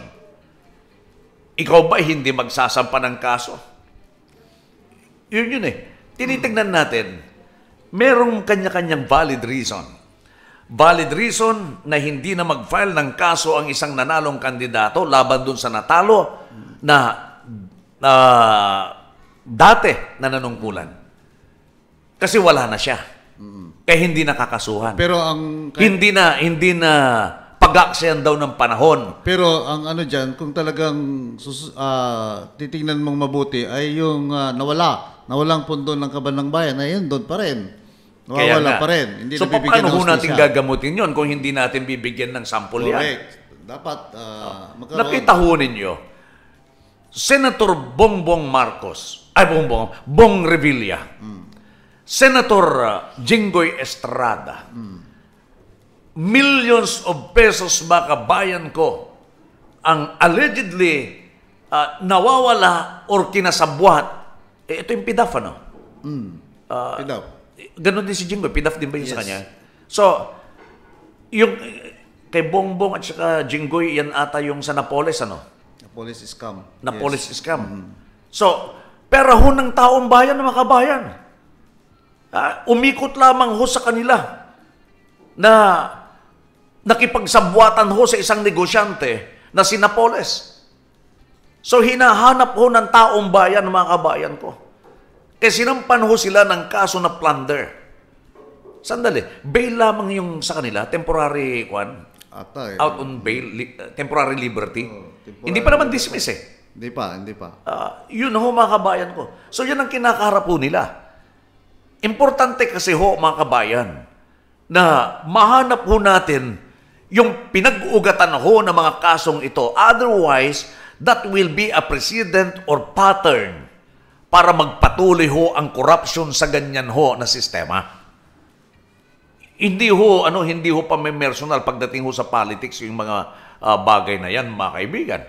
ikaw ba hindi magsasampa ng kaso? Yun eh. Tinitignan natin, merong kanya-kanyang valid reason. Valid reason na hindi na mag-file ng kaso ang isang nanalong kandidato laban dun sa natalo na dati na nanungkulan. Kasi wala na siya. Kaya hindi nakakasuhan. Pero ang hindi na pag-aksyan daw ng panahon. Pero ang ano diyan, kung talagang titingnan mong mabuti ay yung nawalang pundo ng Kaban ng Bayan, ayun doon pa rin. Nawawala pa rin. Hindi so paano ho natin gagamutin yun kung hindi natin bibigyan ng sample yan? Correct. Dapat magkaroon. Nakita ho ninyo, Senator Bongbong Marcos, Bong Revilla, Senator Jinggoy Estrada, millions of pesos mga kabayan ko ang allegedly nawawala or kinasabwat. Ito yung PDAF, ano? PDAF. Ganon din si Jinggoy. PDAF din ba yun sa kanya? So, yung kay Bongbong at saka Jinggoy, yan ata yung sa Napoles, ano? Napoles scam. Napoles scam. So, pera ho ng taong bayan na mga kabayan. Umikot lamang ho sa kanila na nakipagsabwatan ho sa isang negosyante na si Napoles. So hinahanap ho ng taong bayan, mga kabayan ko. Kaya sinampan ho sila ng kaso na plunder. Sandali, bail lamang yung sa kanila, temporary out on bail, temporary liberty. Hindi pa naman dismiss eh. Hindi pa. Yun ho, mga kabayan ko. So yan ang kinakaharap ho nila. Importante kasi ho, mga kabayan, na mahanap ho natin yung pinag-uugatan ho ng mga kasong ito. Otherwise, that will be a precedent or pattern para magpatuloy ho ang corruption sa ganyan ho na sistema. Hindi ho pamimersonal pagdating ho sa politics yung mga bagay na yan, mga kaibigan.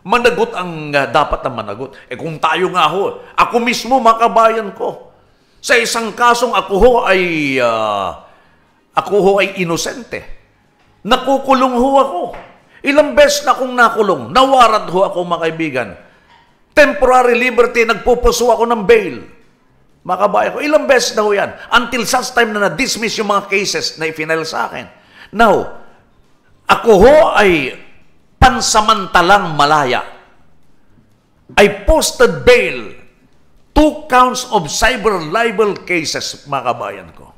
Managot ang dapat na managot. Kung tayo nga ho, ako mismo, mga kabayan ko, sa isang kasong ako ho ay inosente. Nakukulong ho ako. Ilang beses na akong nakulong. Nawarat ho ako, mga kaibigan. Temporary liberty, nagpupuso ako ng bail. Mga kabayan ko, ilang beses na ho yan. Until such time na na-dismiss yung mga cases na i-final sa akin. Now, ako ho ay pansamantalang malaya. I posted bail 2 counts of cyber libel cases, mga kabayan ko.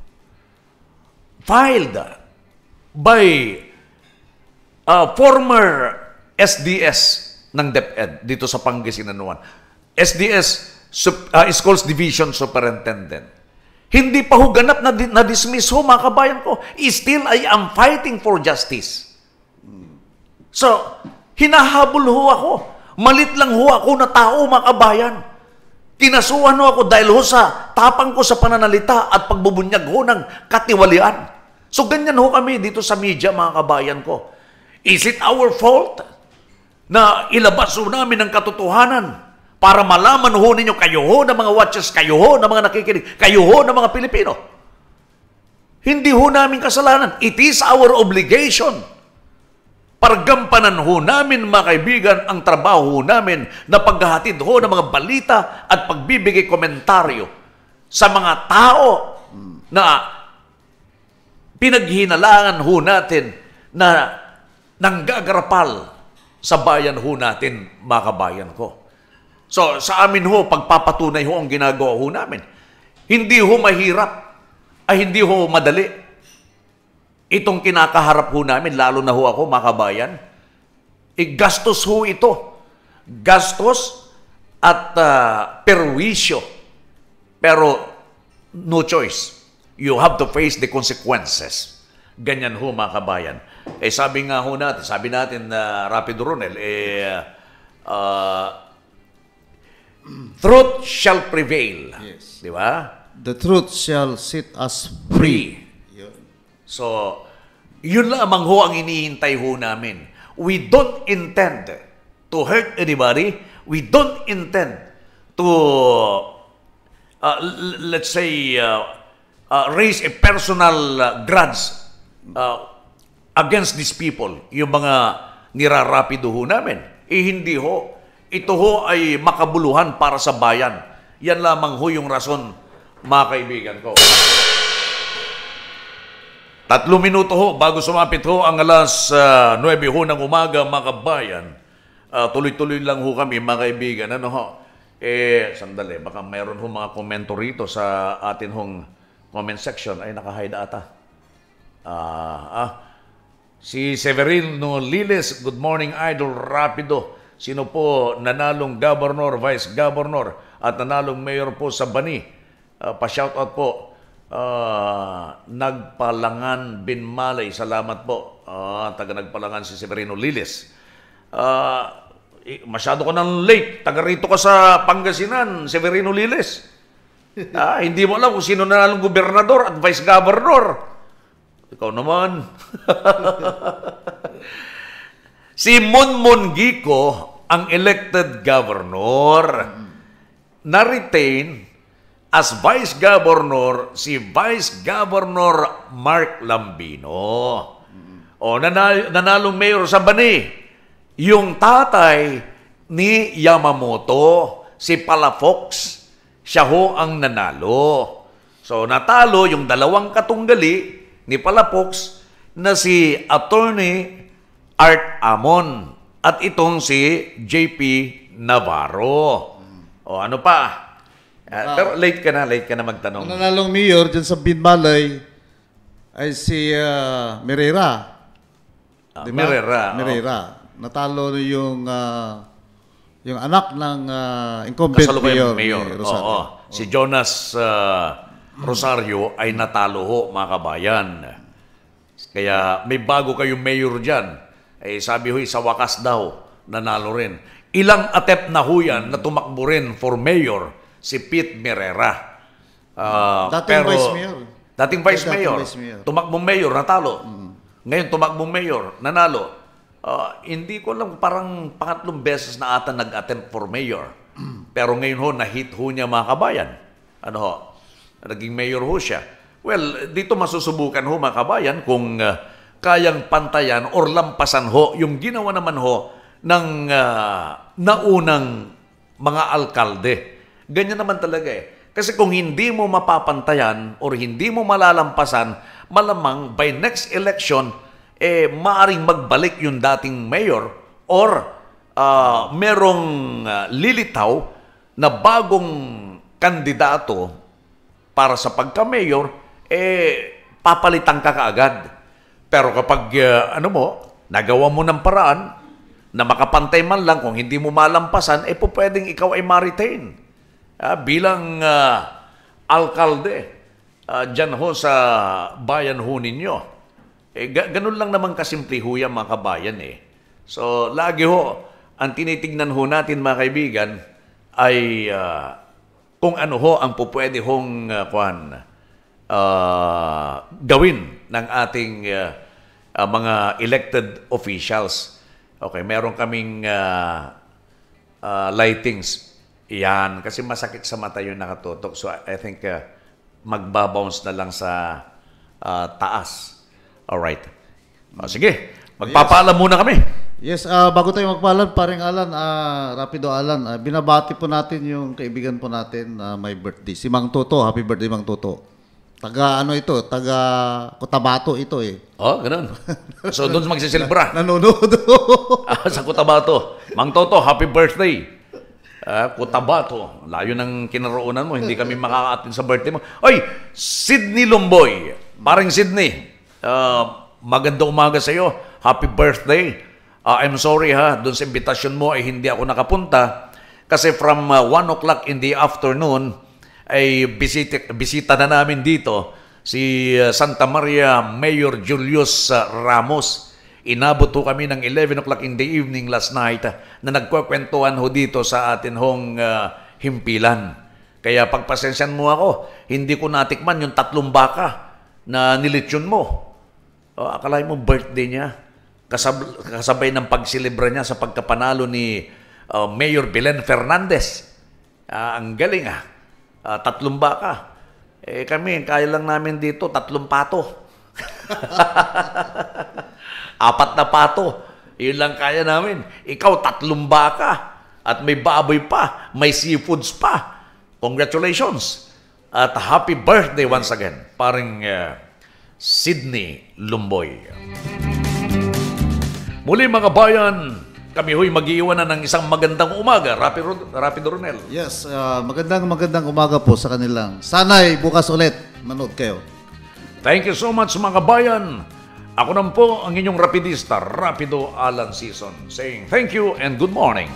Filed by former SDS ng DepEd dito sa Pangasinan 1. SDS Schools Division Superintendent. Hindi pa ho ganap na dismiss ho, mga kabayan ko. Still, I am fighting for justice. So, hinahabol ho ako. Malit lang ho ako na tao, mga kabayan. Kinasuhan ho ako dahil ho sa tapang ko sa pananalita at pagbubunyag ho ng katiwalian. So, ganyan ho kami dito sa media, mga kabayan ko. Is it our fault na ilabas ho namin ang katotohanan para malaman ho ninyo, kayo ho na mga watchers, kayo ho na mga nakikinig, kayo ho na mga Pilipino? Hindi ho namin kasalanan. It is our obligation. Pargampanan ho namin, mga kaibigan, ang trabaho ho namin na paghahatid ho ng mga balita at pagbibigay komentaryo sa mga tao na pinaghinalangan ho natin na nanggagarapal sa bayan ho natin, mga kabayan ko. So, sa amin ho, pagpapatunay ho ang ginagawa ho namin. Hindi ho mahirap, hindi ho madali. Itong kinakaharap ho namin, lalo na ho ako, mga kabayan, gastos ho ito. Gastos at perwisyo. Pero, no choice. You have to face the consequences. Ganyan ho, mga kabayan. Sabi nga ho natin, Rapido Ronel, truth shall prevail. Yes. Di ba? The truth shall set us free. So, yun lamang ho ang inihintay ho namin. We don't intend to hurt anybody. We don't intend to, let's say, raise a personal grudge against these people. Yung mga nirarapido ho namin. Hindi ho. Ito ho ay makabuluhan para sa bayan. Yan lamang ho yung rason, mga kaibigan ko. 3 minuto ho bago sumapit ho ang alas 9 ho ng umaga, mga kabayan. Tuloy-tuloy lang ho kami, mga kaibigan. Ano ho? Sandali, baka mayroon ho mga komento rito sa atin hong comment section. Ay, naka-hide ata. Si Severino Liles, good morning, Idol Rapido. Sino po nanalong governor, vice governor at nanalong mayor po sa Bani? Pa-shoutout po. Nagpalangan Binmalay. Salamat po. Taga Nagpalangan si Severino Liles. Masyado ko nang late. Taga rito ka sa Pangasinan, Severino Liles. Hindi mo alam kung sino nanalong gobernador at vice governor. Ikaw naman. Si Monmon Gico, ang elected governor, na-retain as Vice Governor si Vice Governor Mark Lambino. Nanalong mayor sa Bani. Yung tatay ni Yamamoto, si Palafox, siya ho ang nanalo. So natalo yung 2 katunggali ni Palafox na si Attorney Art Amon at itong si JP Navarro. O ano pa? Pero late ka na magtanong. Ang nanalong mayor dyan sa Binmalay ay si Merera. Diba? Merera. Natalo yung anak ng incumbent mayor. Rosario. Si Jonas Rosario ay natalo ho, mga kabayan. Kaya may bago kayong mayor dyan. Sabi ho, sa wakas daw, nanalo rin. Ilang attempt na ho yan na tumakbo rin for mayor si Pete Merera. Dating vice mayor. Dating vice mayor. Tumakbong mayor, natalo. Ngayon, tumakbong mayor, nanalo. Hindi ko alam, parang pangatlong beses na ata nag-attempt for mayor. Pero ngayon ho, na-hit ho niya, mga kabayan. Ano ho? Naging mayor ho siya. Well, dito masusubukan ho, mga kabayan, kung kayang pantayan or lampasan ho yung ginawa naman ho ng naunang mga alkalde. Ganyan naman talaga Kasi kung hindi mo mapapantayan or hindi mo malalampasan, malamang by next election, maaring magbalik yung dating mayor or merong lilitaw na bagong kandidato para sa pagka-mayor, papalitan ka kaagad. Pero kapag nagawa mo ng paraan na makapantay man lang, kung hindi mo malampasan, pwedeng ikaw ay ma-retain. Bilang alkalde dyan ho sa bayan ho ninyo. Ganun lang naman kasimple ho yan, mga kabayan So, lagi ho, ang tinitignan ho natin, mga kaibigan, ay kung ano ho ang pupwede hong gawin ng ating mga elected officials. Okay, meron kaming lightings. Yan, kasi masakit sa mata yung nakatutok. So, I think magbabounce na lang sa taas. Alright. Sige, magpapaalam muna kami. Yes, bago tayo magpaalam, paring Alan, Rapido Alan, binabati po natin yung kaibigan po natin na may birthday. Si Mang Toto, happy birthday Mang Toto. Taga Cotabato ito Oh, ganun. So, doon magsisilbra. Nanonood. Sa Cotabato. Mang Toto, happy birthday. Cotabato. Layo ng kinaroonan mo. Hindi kami makaka-attend sa birthday mo. Oy, Sydney Lumboy. Paring Sydney. Magandang umaga sa iyo. Happy birthday. I'm sorry doon sa invitation mo ay hindi ako nakapunta. Kasi from 1 o'clock in the afternoon, ay bisita na namin dito si Santa Maria Mayor Julius Ramos. Inabot ho kami ng 11 o'clock in the evening last night na nagkwekwentuhan ho dito sa atin hong himpilan. Kaya pagpasensyan mo ako, hindi ko natikman yung 3 baka na nilitsyon mo. Akalain mo birthday niya. Kasabay ng pagsilibra niya sa pagkapanalo ni Mayor Belen Fernandez. Ang galing 3 baka. Kami, kaya lang namin dito 3 pato. 4 na pato. Yun lang kaya namin. Ikaw 3 baka. At may baboy pa. May seafoods pa. Congratulations. At happy birthday once again. Paring Sydney Lumboy. Muli mga bayan, kami ho'y mag-iiwanan ng isang magandang umaga. Rapido Ronel. Yes, magandang umaga po sa kanilang. Sana'y bukas ulit manood kayo. Thank you so much mga bayan. Ako naman po ang inyong rapidista, Rapido Alan Season, saying thank you and good morning.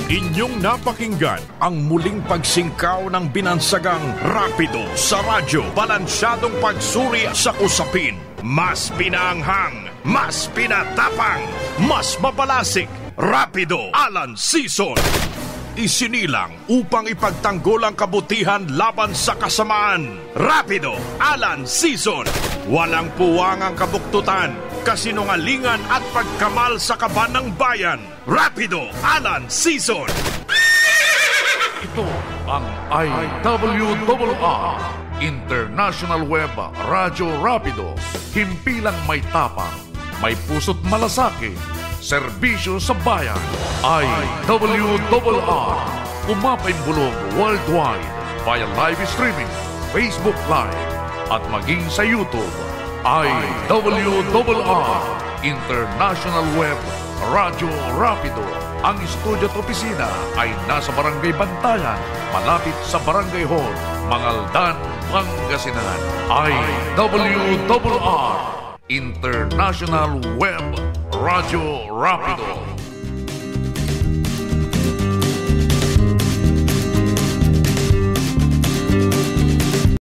Inyong napakinggan ang muling pagsingkaw ng binansagang Rapido sa radyo. Balansyadong pagsuri sa usapin. Mas pinaanghang, mas pinatapang, mas mapalasik. Rapido Alan Season. Isinilang upang ipagtanggol ang kabutihan laban sa kasamaan. Rapido Alan Season. Walang puwang ang kabuktutan, kasinungalingan at pagkamal sa kaban ng bayan. Rapido Alan Season. Ito ang IWRR International Web Radio Rapido. Himpilang may tapang, may puso't malasakit, serbisyo sa bayan. IWRR. Umapay bulong worldwide via live streaming, Facebook Live, at maging sa YouTube IWRR International Web Radio Rapido. Ang studio at opisina ay nasa Barangay Bantayan, malapit sa Barangay Hall, Mangaldan, Pangasinan. IWRR International Web Radio Rapido.